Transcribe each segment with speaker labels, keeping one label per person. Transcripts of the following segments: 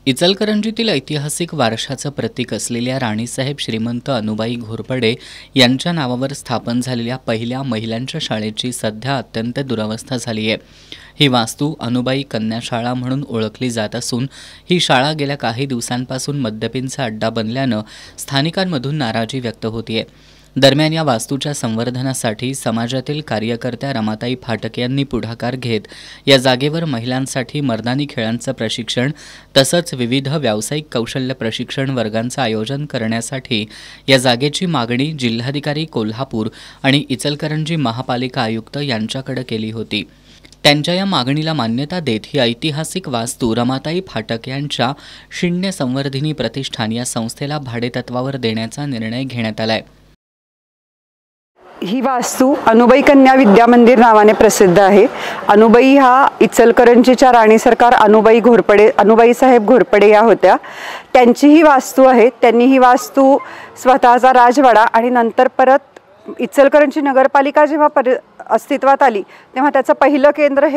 Speaker 1: इचलकरंजीतील ऐतिहासिक वारशाचं प्रतीक असलेल्या राणीसाहेब श्रीमंत अनुबाई घोरपडे यांच्या नावावर स्थापन झालेल्या पहिल्या महिलांच्या शाळेची सध्या अत्यंत दुरवस्था झाली आहे। ही वास्तू अनुबाई कन्याशाळा म्हणून ओळखली जात असून ही शाळा गेल्या काही दिवसांपासून मद्यपींचा अड्डा बनल्यानं स्थानिकांमधून नाराजी व्यक्त होतीये। दरम्यान या वास्तूच्या संवर्धनासाठी समाजातील कार्यकर्त्या रमाताई फाटक यांनी पुढाकार घेत या जागेवर महिलांसाठी मर्दानी खेळांचं प्रशिक्षण तसंच विविध व्यावसायिक कौशल्य प्रशिक्षण वर्गांचं आयोजन करण्यासाठी या जागेची मागणी जिल्हाधिकारी कोल्हापूर आणि इचलकरंजी महापालिका आयुक्त यांच्याकडे केली होती। त्यांच्या या मागणीला मान्यता देत ही ऐतिहासिक वास्तू रमाताई फाटक यांच्या शिण्य संवर्धिनी प्रतिष्ठान या संस्थेला भाडेतत्वावर देण्याचा निर्णय घेण्यात आलाय।
Speaker 2: ही वास्तू अनुबाई कन्या विद्या मंदिर नावाने प्रसिद्ध आहे। अनुबाई हा इचलकरंजीच्या राणी सरकार अनुबाई साहेब घोरपडे या होत्या। त्यांची ही वास्तू आहे। त्यांनी ही वास्तू स्वतःचा राजवाडा आणि नंतर परत इचलकरंजी नगरपालिका जेव्हा अस्तित्वात आली तेव्हा त्याचं पहिलं केंद्र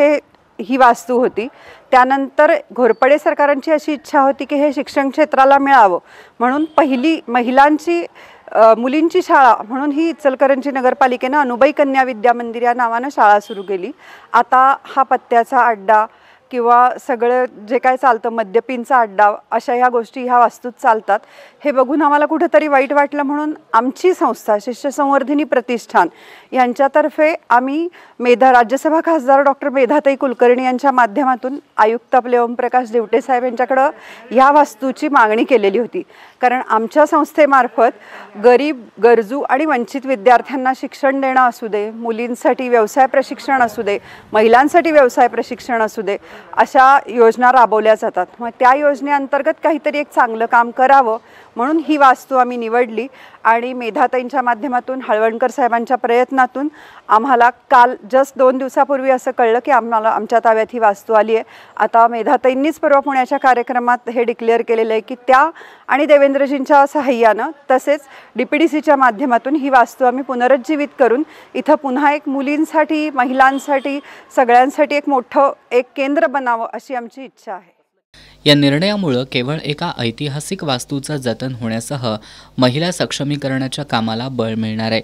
Speaker 2: ही वास्तू होती। त्यानंतर घोरपडे सरकारांची अशी इच्छा होती की हे शिक्षण क्षेत्राला मिळावं म्हणून पहिली महिलांची मुलींची शाळा म्हणून ही इचलकरंजी नगरपालिकेने अनुबाई कन्या विद्या मंदिर या नावाने शाळा सुरू केली। आता हा पत्त्याचा अड्डा किंवा सगळं जे काय चालतं मद्यपींचा अड्डा अशा ह्या गोष्टी ह्या वास्तूत चालतात हे बघून आम्हाला कुठेतरी वाईट वाटलं म्हणून आमची संस्था शिष्य संवर्धिनी प्रतिष्ठान यांच्यातर्फे आम्ही राज्यसभा खासदार डॉक्टर मेधाताई कुलकर्णी यांच्या माध्यमातून आयुक्त आपले ओमप्रकाश दिवटे साहेब यांच्याकडे या वास्तूची मागणी केलेली होती। कारण आमच्या संस्थेमार्फत गरीब गरजू आणि वंचित विद्यार्थ्यांना शिक्षण देणं असू दे, मुलींसाठी व्यवसाय प्रशिक्षण असू दे, महिलांसाठी व्यवसाय प्रशिक्षण असू दे अशा योजना राबवल्या जातात। मग त्या योजनेअंतर्गत काहीतरी एक चांगलं काम करावं म्हणून ही वास्तू आम्ही निवडली आणि मेधाताईंच्या माध्यमातून हळवणकर साहेबांच्या प्रयत्नातून आम्हाला काल जस्ट 2 दिवसापूर्वी असं कळलं की आमच्या ताब्यात ही वास्तू आली आहे। आता मेधाताईंनीच परवा पुण्याच्या कार्यक्रमात हे डिक्लेअर केलेलं आहे की त्या आणि देवेंद्रजींच्या सहाय्यानं तसेच डीपीडीसीच्या माध्यमातून ही वास्तू आम्ही पुनरुज्जीवित करून इथं पुन्हा एक मुलींसाठी महिलांसाठी सगळ्यांसाठी एक मोठं एक केंद्र बनावं अशी आमची इच्छा आहे।
Speaker 1: या निर्णयामुळे केवळ एका ऐतिहासिक वास्तूचं जतन होण्यासह महिला सक्षमीकरणाच्या कामाला बळ मिळणार आहे।